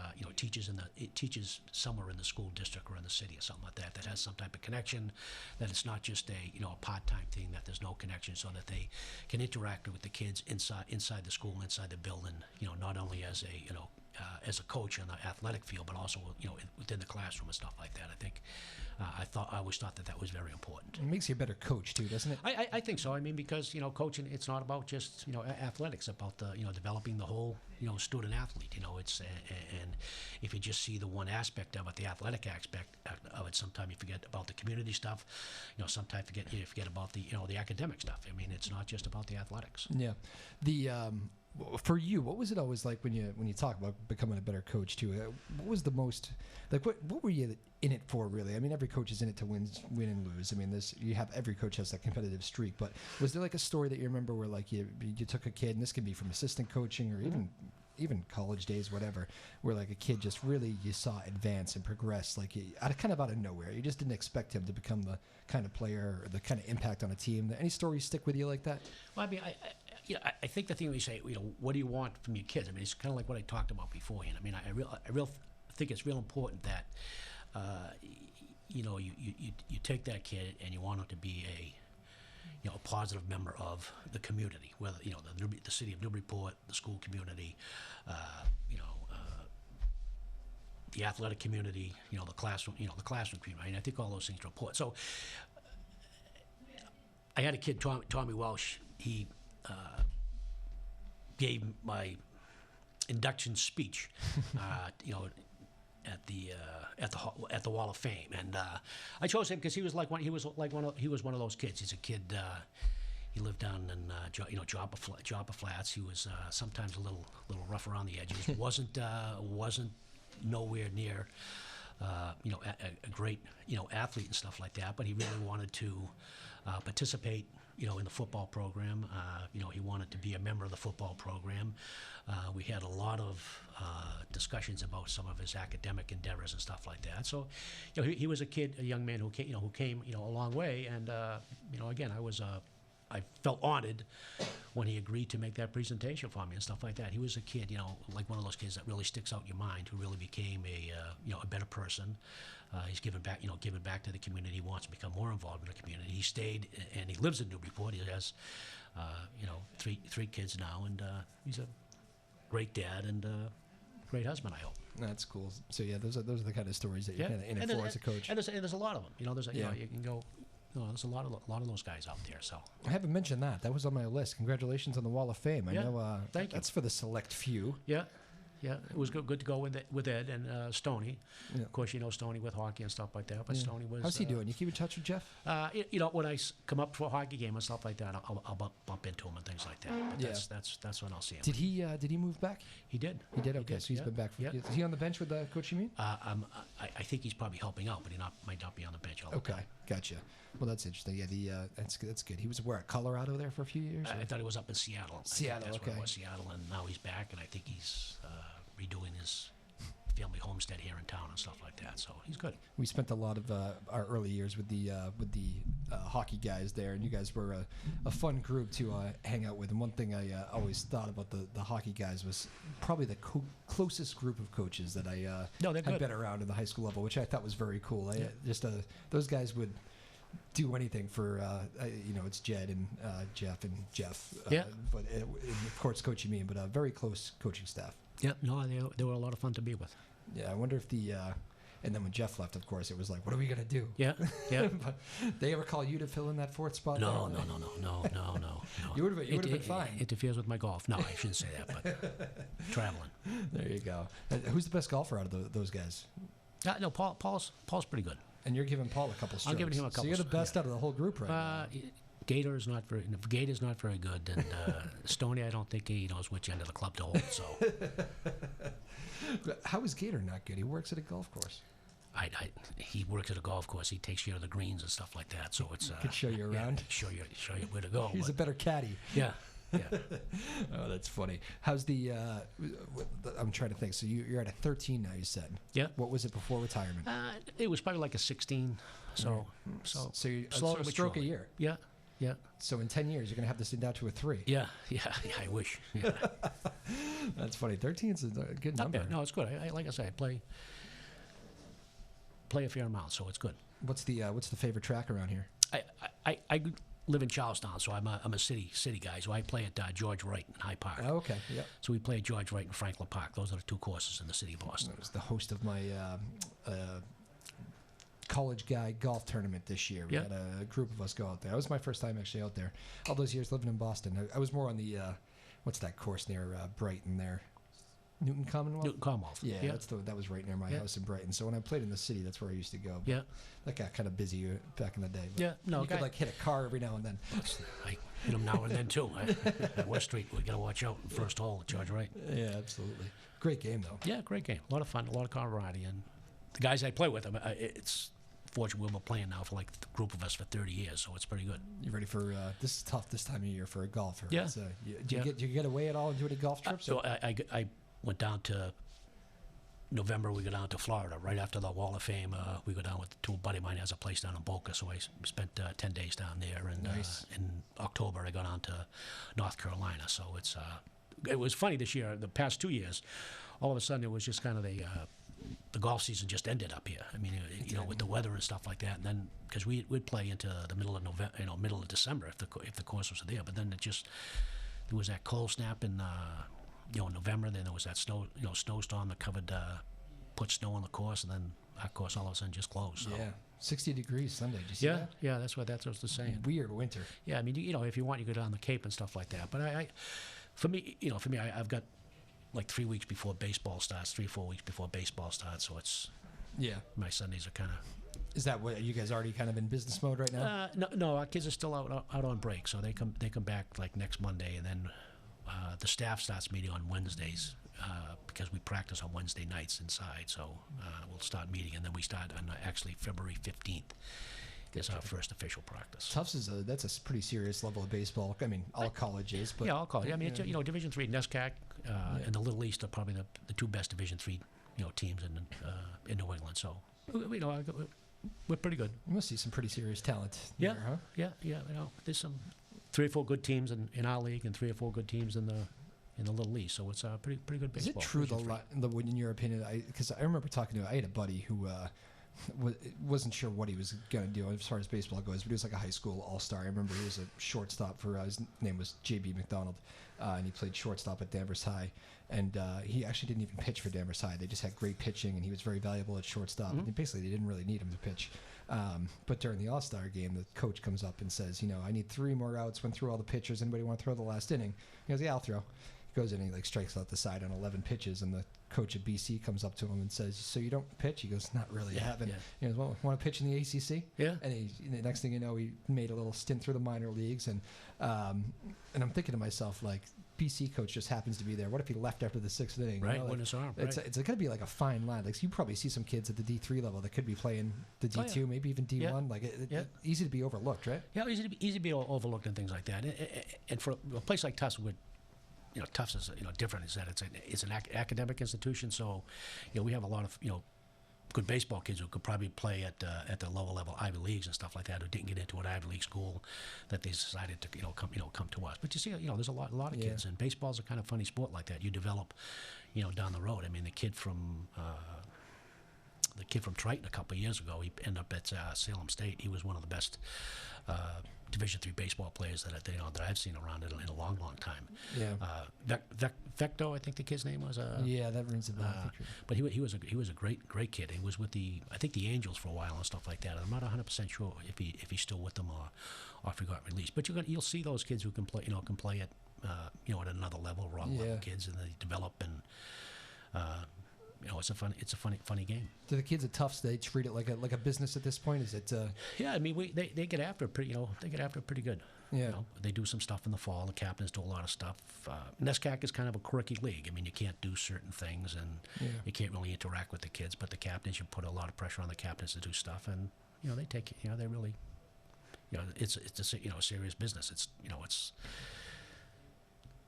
teaches somewhere in the school district or in the city or something like that has some type of connection, that it's not just a part-time thing, that there's no connection, so that they can interact with the kids inside the school, inside the building, not only as a coach on the athletic field, but also within the classroom and stuff like that. I think I always thought that was very important. It makes you a better coach too, doesn't it? I think so. I mean, because coaching, it's not about just athletics, about the developing the whole student athlete. It's and if you just see the one aspect of it, the athletic aspect of it, sometimes you forget about the community stuff. Sometimes you forget about the academic stuff. I mean, it's not just about the athletics. Yeah, for you, what was it always like when you talk about becoming a better coach too? What was the most what were you in it for, really? I mean, every coach is in it to win and lose. I mean, every coach has that competitive streak. But was there like a story that you remember where like you took a kid, and this can be from assistant coaching or even college days, whatever, where like a kid just really you saw advance and progress, like out of nowhere. You just didn't expect him to become the kind of player or the kind of impact on a team. Any stories stick with you like that? Well, I mean, I think the thing we say, what do you want from your kids? I mean, it's kind of like what I talked about beforehand. I mean, I think it's real important that you take that kid and you want him to be a positive member of the community, whether the city of Newburyport, the school community, the athletic community, the classroom community. And I think all those things are important. So I had a kid, Tommy Welsh. He gave my induction speech, at the Wall of Fame, and I chose him because he was one of those kids. He's a kid. He lived down in Joppa Flats. He was sometimes a little rough around the edges. wasn't nowhere near a great athlete and stuff like that. But he really wanted to participate in the football program. He wanted to be a member of the football program. We had a lot of discussions about some of his academic endeavors and stuff like that. So, he was a young man who came a long way. And again, I I felt honored when he agreed to make that presentation for me and stuff like that. He was a kid, you know, like one of those kids that really sticks out in your mind, who really became a better person. He's given back to the community. He wants to become more involved in the community. He stayed, and he lives in Newburyport. He has, three kids now, and he's a great dad and great husband, I hope. That's cool. So yeah, those are the kind of stories that you're kind of in it for as a coach. And there's a lot of them. You know, you can go. There's a lot of those guys out there. So I haven't mentioned that. That was on my list. Congratulations on the Wall of Fame. I know. Thank you. That's for the select few. Yeah. It was good to go with Ed and Stoney. Yeah. Of course, you know Stoney with hockey and stuff like that. But Stoney was. How's he doing? You keep in touch with Jeff? When I come up for a hockey game and stuff like that, I'll bump into him and things like that. But that's when I'll see him. Did he move back? He did. He did. Okay, so he's been back. Is he on the bench with Coach? You mean? I think he's probably helping out, but might not be on the bench all the time. Okay, gotcha. Well, that's interesting. Yeah, that's good. He was where, at Colorado there for a few years? I thought he was up in Seattle. Seattle, that's okay. Where it was, Seattle, and now he's back, and I think he's redoing his family homestead here in town and stuff like that. So he's good. We spent a lot of our early years with the hockey guys there, and you guys were a fun group to hang out with. And one thing I always thought about the hockey guys was probably the closest group of coaches that I had been around in the high school level, which I thought was very cool. Those guys would do anything for it's Jed and Jeff and Jeff. But of course, Coach Emin, but a very close coaching staff. Yeah, no, they were a lot of fun to be with. Yeah, I wonder if and then when Jeff left, of course, it was like, what are we gonna do? Yeah. But they ever call you to fill in that fourth spot? No. You would have been fine. Interferes with my golf. No, I shouldn't say that, but traveling. There you go. Who's the best golfer out of those guys? No, Paul's pretty good. And you're giving Paul a couple strokes. I'm giving him a couple. So you're the best out of the whole group right now. Gator's not very good, and Stoney, I don't think he knows which end of the club to hold. So, how is Gator not good? He works at a golf course. He works at a golf course. He takes you to the greens and stuff like that. So it's could show you around. Show you where to go. He's a better caddy. Yeah. Oh, that's funny. How's the? I'm trying to think. So you're at a 13 now. You said. Yeah. What was it before retirement? It was probably like a 16. So you're slow a stroke a year. Yeah. Yeah. So in 10 years, you're going to have this thing down to a 3. Yeah, I wish. Yeah. That's funny. 13 is a good number. Not bad. No, it's good. Like I say, I play a fair amount, so it's good. What's the favorite track around here? I live in Charlestown, so I'm a city guy. So I play at George Wright in High Park. Oh, okay. Yep. So we play at George Wright and Franklin Park. Those are the two courses in the city of Boston. I was the host of my college guy golf tournament this year. We had a group of us go out there. That was my first time actually out there. All those years living in Boston. I was more on the what's that course near Brighton there? Newton Commonwealth? Newton Commonwealth. Yeah, that was right near my house in Brighton. So when I played in the city, that's where I used to go. Yeah. That got kind of busy back in the day. But you could like hit a car every now and then. I hit them now and then too. At West Street, we got to watch out. First hole at George Wright. Yeah, absolutely. Great game though. Yeah, great game. A lot of fun, a lot of camaraderie, and the guys I play with, it's fortunate we've been playing now for like the group of us for 30 years, so it's pretty good. You ready for this is tough this time of year for a golfer. Yeah. Do you get away at all and do any golf trips? So I went down to November. We go down to Florida right after the Wall of Fame. We go down to a buddy of mine has a place down in Boca, so I spent 10 days down there. And nice. In October, I go down to North Carolina. So it was funny this year. The past 2 years, all of a sudden it was just kind of the golf season just ended up here. I mean, with the weather and stuff like that. And then because we'd play into the middle of November, middle of December if the course was there. But then there was that cold snap in November. Then there was that snowstorm that put snow on the course, and then our course all of a sudden just closed. So. Yeah, 60 degrees Sunday. Did you see that? Yeah, that's what I was saying. Weird winter. Yeah, I mean, if you want, you go down the Cape and stuff like that. But for me, I've got like 3 weeks before baseball starts, 3-4 weeks before baseball starts. So it's my Sundays are kind of. Is that what you guys already kind of in business mode right now? No, our kids are still out on break, so they come back like next Monday, and then the staff starts meeting on Wednesdays because we practice on Wednesday nights inside. So we'll start meeting, and then we start on actually February 15th. Is our first official practice. Tufts that's a pretty serious level of baseball. I mean, all colleges, but all college. I mean, it's, Division III, NESCAC, and the Little East are probably the two best Division III teams in New England. So we're pretty good. You must see some pretty serious talent. Yeah, there, huh? yeah. There's some 3 or 4 good teams in our league and 3 or 4 good teams in the little league. So it's a pretty good Is baseball. it true in your opinion? Because I remember talking to I had a buddy who wasn't sure what he was going to do as far as baseball goes, but he was like a high school all-star. I remember he was a shortstop for his name was J.B. McDonald, and he played shortstop at Danvers High. And he actually didn't even pitch for Danvers High. They just had great pitching, and he was very valuable at shortstop. And basically, they didn't really need him to pitch. But during the All-Star game, the coach comes up and says, I need 3 more outs. Went through all the pitchers. Anybody want to throw the last inning? He goes, yeah, I'll throw. He goes in and he strikes out the side on 11 pitches, and the coach at BC comes up to him and says, so you don't pitch? He goes, not really. I haven't. He goes, well, want to pitch in the ACC? Yeah. And the next thing you know, he made a little stint through the minor leagues. And I'm thinking to myself, like, BC coach just happens to be there. What if he left after the 6th inning? Right, win his arm. It's going to be like a fine line. Like, so you probably see some kids at the D3 level that could be playing the D2, maybe even D1. Yeah. Like, easy to be overlooked, right? Yeah, easy to be overlooked and things like that. And for a place like Tufts, Tufts is different. Is that it's an academic institution, so we have a lot of good baseball kids who could probably play at the lower level Ivy Leagues and stuff like that, who didn't get into an Ivy League school, that they decided to come to us. But you see, there's a lot of kids, and baseball's a kind of funny sport like that. You develop, down the road. I mean, the kid from Triton a couple of years ago, he ended up at Salem State. He was one of the best Division III baseball players that I've seen around in a long time. Yeah. Vecto, I think the kid's name was. Yeah, that rings a bell. But he was a great kid. He was with the Angels for a while and stuff like that. I'm not 100% sure if he's still with them or if he got released. But you'll see those kids who can play at at another level, raw level kids, and they develop and. It's a funny game. Do the kids at Tufts, they treat it like a business at this point? Is it? Yeah, I mean they get after it pretty. They get after it pretty good. Yeah. They do some stuff in the fall. The captains do a lot of stuff. NESCAC is kind of a quirky league. I mean, you can't do certain things, and you can't really interact with the kids. But the captains, you put a lot of pressure on the captains to do stuff, and they take it. They really, it's a serious business.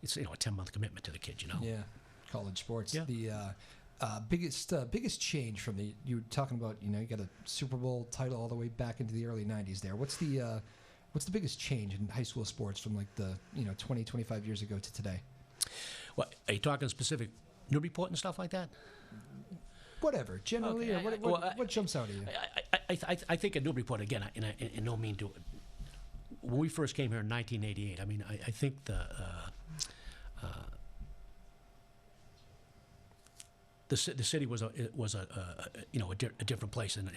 It's a 10-month commitment to the kids. Yeah, college sports. Yeah. The biggest change from you were talking about, you got a Super Bowl title all the way back into the early 90s there. What's the biggest change in high school sports from like the 20, 25 years ago to today? Well, are you talking specific Newburyport and stuff like that? Whatever, generally, Okay, or what jumps out at you? I think at Newburyport, again, in no mean to it. When we first came here in 1988, I mean, I think the city was a different place, and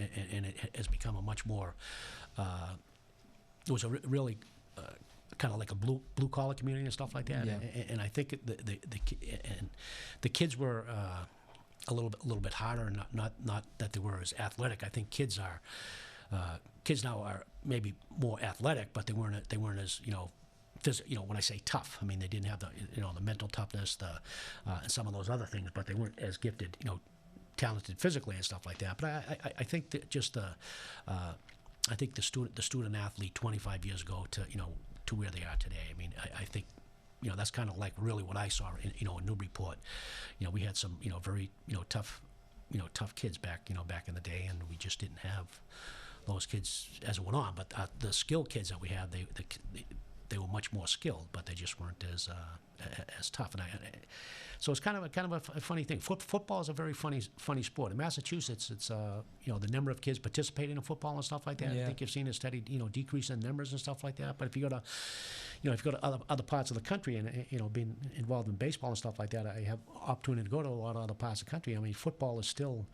it has become a much more. It was a really kind of like a blue collar community and stuff like that. Yeah. And I think the kids were a little bit harder, and not that they were as athletic. I think kids now are maybe more athletic, but they weren't as when I say tough, I mean they didn't have the the mental toughness, and some of those other things, but they weren't as gifted, talented physically and stuff like that. But I think that just I think the student athlete 25 years ago to where they are today. I mean, I think that's kind of like really what I saw in Newburyport. We had some very tough kids back in the day, and we just didn't have those kids as it went on. But the skilled kids that we had, they were much more skilled, but they just weren't as tough. And so it's kind of a funny thing. Football is a very funny sport. In Massachusetts, it's the number of kids participating in football and stuff like that. Yeah. I think you've seen a steady decrease in numbers and stuff like that. But if you go to other parts of the country and being involved in baseball and stuff like that, I have opportunity to go to a lot of other parts of the country. I mean, football is still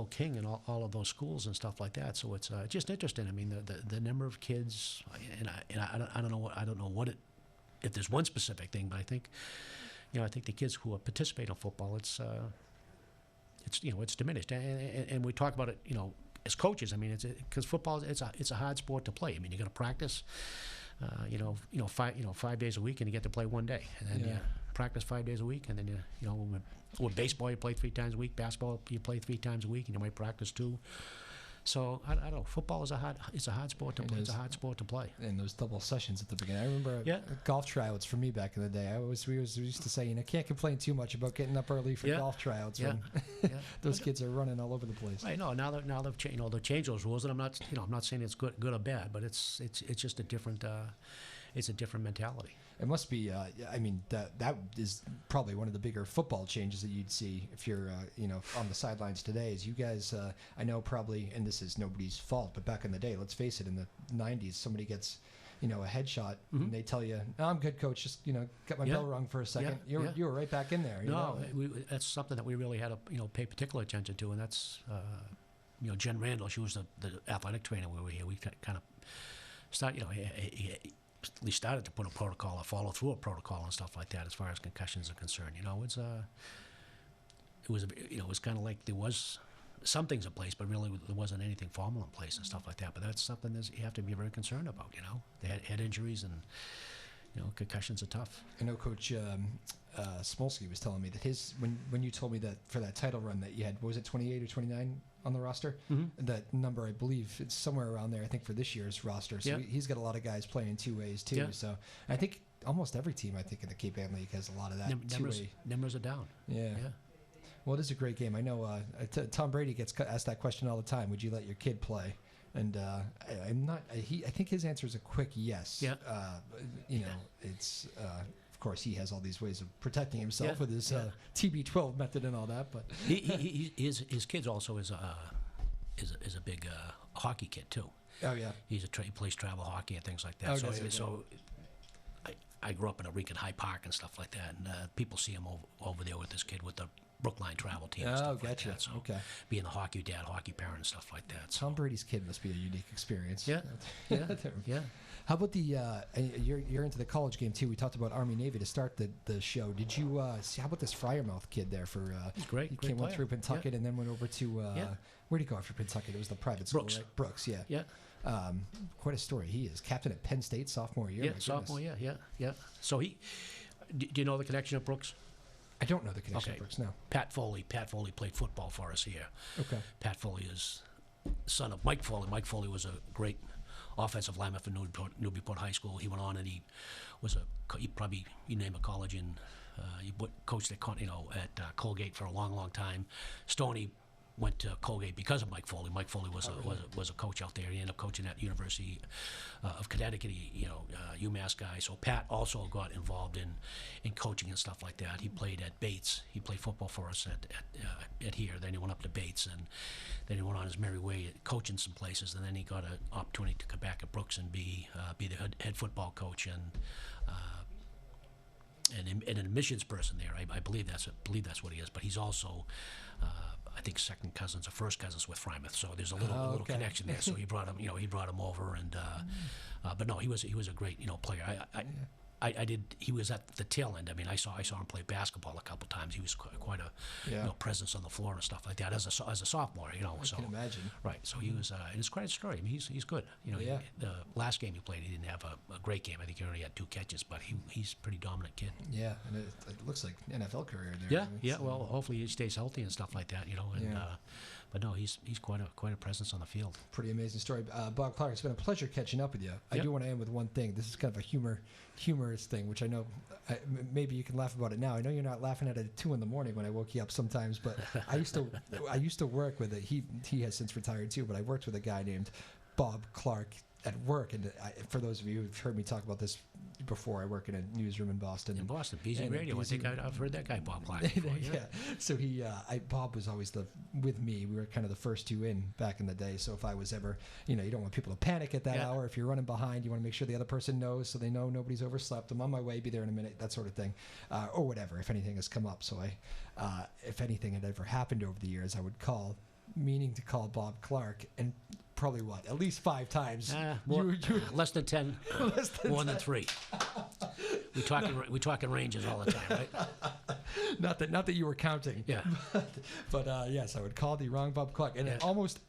king in all of those schools and stuff like that. So it's just interesting. I mean, the number of kids, and I don't know what it, if there's one specific thing, but I think the kids who participate in football, it's diminished, and we talk about it, as coaches. I mean, because football it's a hard sport to play. I mean, you got to practice, 5 days a week, and you get to play one day, and then you practice 5 days a week, and then with baseball you play 3 times a week, basketball you play 3 times a week, and you might practice 2. So I don't know. Football is a hard sport to play. It's a hard sport to play. And those double sessions at the beginning. I remember golf tryouts for me back in the day. We used to say, can't complain too much about getting up early for golf tryouts when those kids are running all over the place. Right. No. Now they've changed those rules, and I'm not saying it's good or bad, but it's just a different it's a different mentality. It must be. I mean, that is probably one of the bigger football changes that you'd see if you're, on the sidelines today. Is you guys? I know probably, and this is nobody's fault, but back in the day, let's face it, in the '90s, somebody gets, a headshot, and they tell you, "No, I'm good, coach. Just got my bell rung for a second." You were right back in there. That's something that we really had to pay particular attention to, and that's Jen Randall. She was the athletic trainer we were here. We kind of started, we started to put a protocol, or follow through a protocol and stuff like that as far as concussions are concerned. It was kind of like there was some things in place, but really there wasn't anything formal in place and stuff like that. But that's something that you have to be very concerned about. The head injuries and concussions are tough. I know Coach Smolsky was telling me that when you told me that for that title run that you had, what was it, 28 or 29 on the roster? That number, I believe, it's somewhere around there, I think, for this year's roster. So he's got a lot of guys playing two ways, too. So I think almost every team, I think, in the Cape Ann League has a lot of that two-way. Numbers are down. Yeah. Well, it is a great game. I know Tom Brady gets asked that question all the time. Would you let your kid play? And I'm not. I think his answer is a quick yes. Yeah. It's of course he has all these ways of protecting himself with his TB12 method and all that. But his kids also is a big hockey kid too. Oh yeah. He plays travel hockey and things like that. So I grew up in Eureka High Park and stuff like that, and people see him over there with this kid with the Brookline travel team and stuff like that. So being the hockey dad, hockey parent and stuff like that. So. Tom Brady's kid must be a unique experience. Yeah. How about you're into the college game too? We talked about Army-Navy to start the show. Did you see, how about this Friarmouth kid there for he's great. He went through Pentucket and then went over to where'd he go after Pentucket? It was the private school, Brooks. Right? Brooks, yeah. Quite a story. He is captain at Penn State sophomore year. Yeah, sophomore year, yeah. So do you know the connection of Brooks? I don't know the connection of Brooks, no. Pat Foley played football for us here. Okay. Pat Foley is son of Mike Foley. Mike Foley was a great offensive lineman for Newburyport High School. He went on and he name a college in, he coached at Colgate for a long, long time. Stoney went to Colgate because of Mike Foley. Mike Foley was a coach out there. He ended up coaching at University of Connecticut, UMass guy. So Pat also got involved in coaching and stuff like that. He played at Bates. He played football for us at here. Then he went up to Bates, and then he went on his merry way coaching some places. And then he got an opportunity to come back at Brooks and be the head football coach and an admissions person there. I believe that's what he is. But he's also I think second cousins or first cousins with Frymouth, so there's a little connection there. So he brought him over, and but no, he was a great player. He was at the tail end. I mean, I saw him play basketball a couple times. He was quite a presence on the floor and stuff like that as a sophomore. I can imagine. Right. So he was. It's quite a story. I mean, he's good. The last game he played, he didn't have a great game. I think he only had 2 catches, but he's a pretty dominant kid. Yeah, and it looks like NFL career there. Yeah. Well, hopefully he stays healthy and stuff like that. And but no, he's quite a presence on the field. Pretty amazing story. Bob Clarke, it's been a pleasure catching up with you. I do want to end with one thing. This is kind of a humorous thing, which I know maybe you can laugh about it now. I know you're not laughing at it at 2 a.m. when I woke you up sometimes, but I used to work with he has since retired too, but I worked with a guy named Bob Clarke at work, and for those of you who've heard me talk about this before, I work in a newsroom in Boston. In Boston, BZ Radio. I think I've heard that guy, Bob Clarke. Before, So Bob was always with me. We were kind of the first 2 in back in the day. So if I was ever, you don't want people to panic at that hour. If you're running behind, you want to make sure the other person knows, so they know nobody's overslept. I'm on my way. Be there in a minute. That sort of thing, or whatever. If anything has come up, so if anything had ever happened over the years, I would call, meaning to call Bob Clarke, and probably at least 5 times. Less than 10. More than 3. We talking ranges all the time, right? Not that you were counting. Yeah. But yes, I would call the wrong Bob Clarke, and almost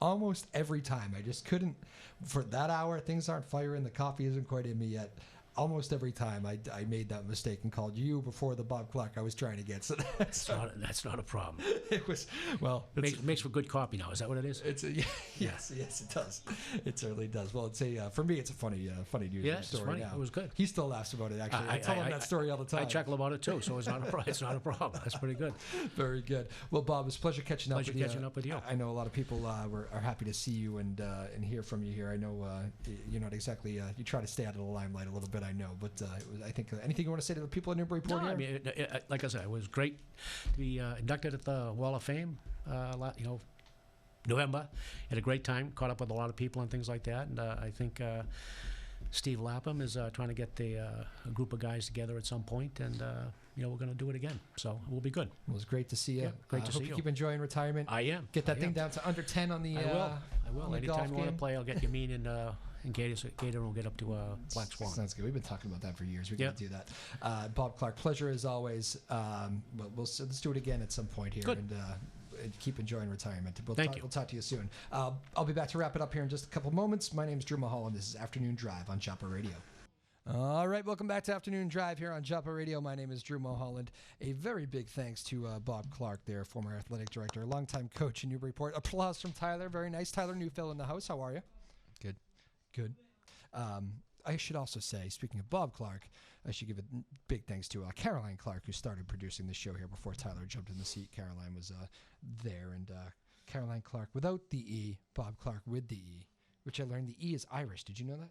every time I just couldn't. For that hour, things aren't firing. The coffee isn't quite in me yet. Almost every time I made that mistake and called you before the Bob Clarke I was trying to get. So that's not a problem. It was makes for good copy now. Is that what it is? Yes, it does. It certainly does. Well, for me, it's a funny news story. Funny. Now. It was good. He still laughs about it. Actually, I tell him that story all the time. I chuckle about it too, so it's not a problem. That's pretty good. Very good. Well, Bob, it's a pleasure catching up with you. I know a lot of people are happy to see you and hear from you here. I know you're not exactly. You try to stay out of the limelight a little bit. I know. But I think anything you want to say to the people in Newburyport No, here? I mean, like I said, it was great to be inducted at the Wall of Fame. November. Had a great time. Caught up with a lot of people and things like that. And I think Steve Lapham is trying to get a group of guys together at some point, and we're going to do it again. So we'll be good. It was great to see you. Yeah, great to hope see you. Keep enjoying retirement. I am. Get that I thing am. down to under 10 on the. I will. On the Anytime golf you want to game. play, I'll get you mean and Gator will get up to Black Swan. Sounds good. We've been talking about that for years. We're Yeah. going to do that. Bob Clarke, pleasure as always. Let's do it again at some point here. Good. And keep enjoying retirement. Thank you. We'll talk to you soon. I'll be back to wrap it up here in just a couple moments. My name is Drew Moholland. This is Afternoon Drive on Chopper Radio. All right, welcome back to Afternoon Drive here on Chopper Radio. My name is Drew Moholland. A very big thanks to Bob Clarke, there, former athletic director, longtime coach in Newburyport. Applause from Tyler. Very nice. Tyler Newfield in the house. How are you? Good. I should also say, speaking of Bob Clarke, I should give a big thanks to Caroline Clarke, who started producing the show here before Tyler jumped in the seat. Caroline was there, and Caroline Clarke without the E, Bob Clarke with the E, which I learned the E is Irish. Did you know that?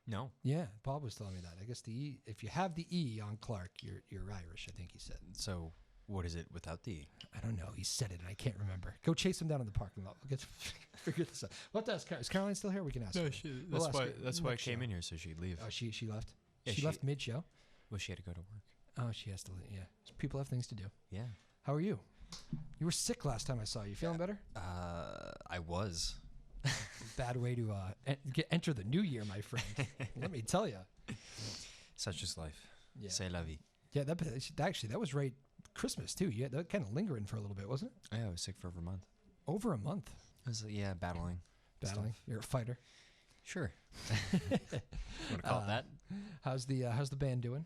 No. Yeah, Bob was telling me that. I guess the E, if you have the E on Clarke, you're Irish, I think he said. So what is it without the E? I don't know. He said it, and I can't remember. Go chase him down in the parking lot. We'll get figure this out. What does is Caroline still here? We can ask her. We'll ask her That's why I next came show. in here, so she'd leave. Oh, she left? Yeah, she left mid-show? Well, she had to go to work. Oh, she has to leave, yeah. People have things to do. Yeah. How are you? You were sick last time I saw you. Feeling better? I was. Bad way to enter the new year, my friend. Let me tell you. Such is life. Yeah. C'est la vie. Yeah, that was right Christmas, too. Yeah, that kind of lingering for a little bit, wasn't it? Yeah, I was sick for over a month. Over a month. I was, battling. Battling. Stuff. You're a fighter. Sure. You want to call it that? How's the band doing?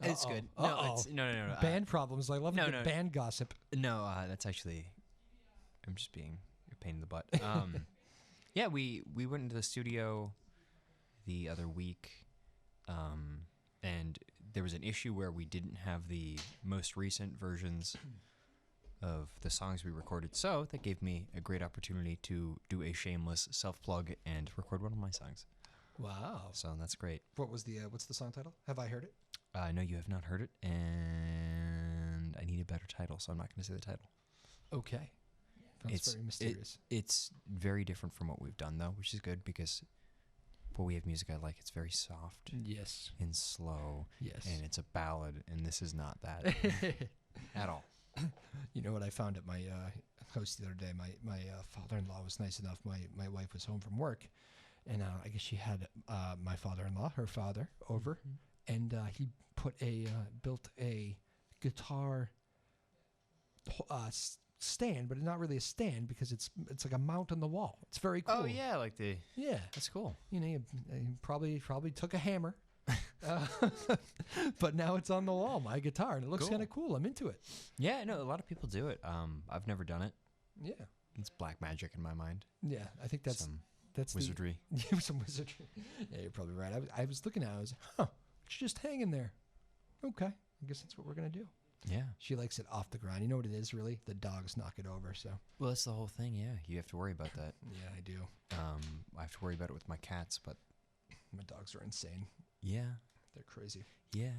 It's good. No. Band problems. I love band gossip. No, that's actually. I'm just being a pain in the butt. Yeah, we went into the studio the other week, and there was an issue where we didn't have the most recent versions of the songs we recorded. So that gave me a great opportunity to do a shameless self-plug and record one of my songs. Wow. So that's great. What's the song title? Have I heard it? No, you have not heard it, and I need a better title, so I'm not going to say the title. Okay. That's very mysterious. It's very different from what we've done, though, which is good because when we have music I like, it's very soft Yes. and slow, Yes. and it's a ballad, and this is not that at all. You know what I found at my house the other day? My father-in-law was nice enough. My wife was home from work, and I guess she had my father-in-law, her father, over, and he built a guitar stand, but it's not really a stand because it's like a mount on the wall. It's very cool. Oh yeah, Yeah. that's cool. You know, he probably took a hammer, but now it's on the wall. My guitar, and it looks Cool. kind of cool. I'm into it. Yeah, no, a lot of people do it. I've never done it. Yeah, It's black magic in my mind. yeah. I think that's Some that's wizardry. some wizardry. Yeah, you're probably right. I was looking at it. I was, it's just hanging there. Okay, I guess that's what we're gonna do. Yeah. She likes it off the ground. You know what it is, really? The dogs knock it over. So Well, that's the whole thing. Yeah, you have to worry about that. yeah, I do. I have to worry about it with my cats, but My dogs are insane. yeah, They're crazy. yeah,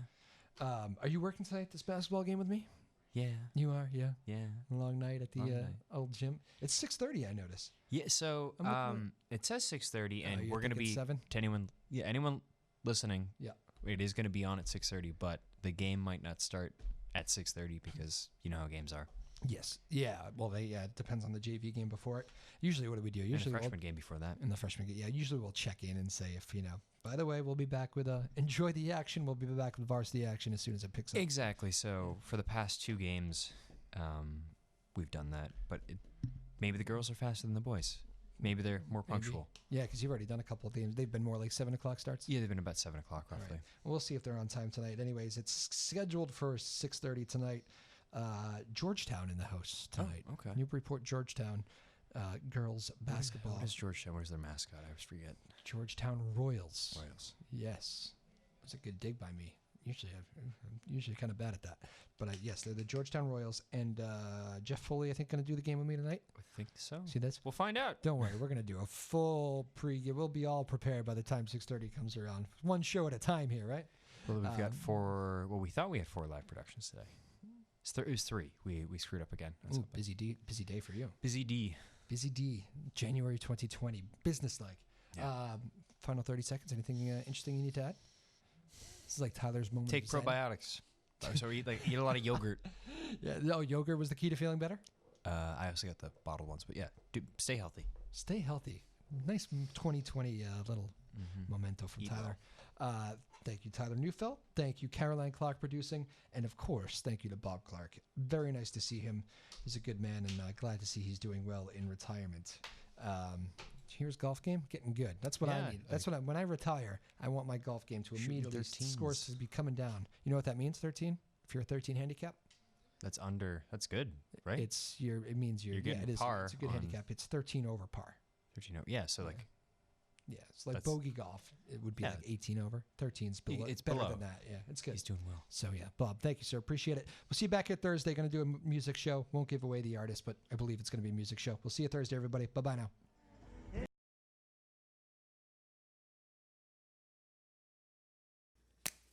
Are you working tonight? This basketball game with me? yeah, You are. Yeah. yeah. Long night at the Long night. old gym. It's 6:30. I notice. Yeah, so I'm looking it says 6:30, and you're we're going to thinking be 7? to anyone listening. Yeah. It is going to be on at 6:30, but the game might not start at 6:30 because you know how games are. Yes. Yeah. Well, it depends on the JV game before it. Usually, what do we do? And Usually, the freshman game before that. in the freshman game. Yeah. Usually, we'll check in and say if By the way, we'll be back with enjoy the action. We'll be back with varsity action as soon as it picks up. Exactly. So for the past 2 games, we've done that, but maybe the girls are faster than the boys. Maybe they're more punctual. Yeah, because you've already done a couple of games. They've been more like 7 o'clock starts. Yeah, they've been about 7 o'clock All roughly. right. We'll see if they're on time tonight. Anyways, it's scheduled for 6:30 tonight. Georgetown in the house tonight. Oh, okay. Newburyport, Georgetown, girls basketball. What is Georgetown? What is their mascot? I always forget. Georgetown Royals. Royals. Yes. It was a good dig by me. I'm usually kind of bad at that. But yes, they're the Georgetown Royals, and Jeff Foley, I think, going to do the game with me tonight. I think so. See this? We'll find out. Don't worry, we're going to do a full pregame. We'll be all prepared by the time 6:30 comes around. One show at a time here, right? Well, we've got 4. Well, we thought we had 4 live productions today. It was 3. We screwed up again. Ooh, busy day for you. Busy D. Busy D. January 2020. Business-like. Yeah. Final 30 seconds. Anything interesting you need to add? This is like Tyler's moment. Take of zen. probiotics. So eat a lot of yogurt. Yeah. Oh, yogurt was the key to feeling better? I also got the bottled ones, but yeah, stay healthy. Stay healthy. Nice 2020 little memento from Eat Tyler. Thank you, Tyler Neufeld. Thank you, Caroline Clarke producing. And of course, thank you to Bob Clarke. Very nice to see him. He's a good man, and glad to see he's doing well in retirement. Here's golf game getting good. That's what I need. That's when I retire, I want my golf game to immediately scores to be coming down. You know what that means? 13. If you're a 13 handicap, that's good, right? It means you're getting it is. par. It's a good handicap. It's 13 over par. 13 over. Yeah. So it's like bogey golf. It would be like 18 over. 13's below. It's better below. than that. Yeah, it's good. He's doing well. So yeah, Bob, thank you, sir. Appreciate it. We'll see you back here Thursday. Going to do a music show. Won't give away the artist, but I believe it's going to be a music show. We'll see you Thursday, everybody. Bye bye now.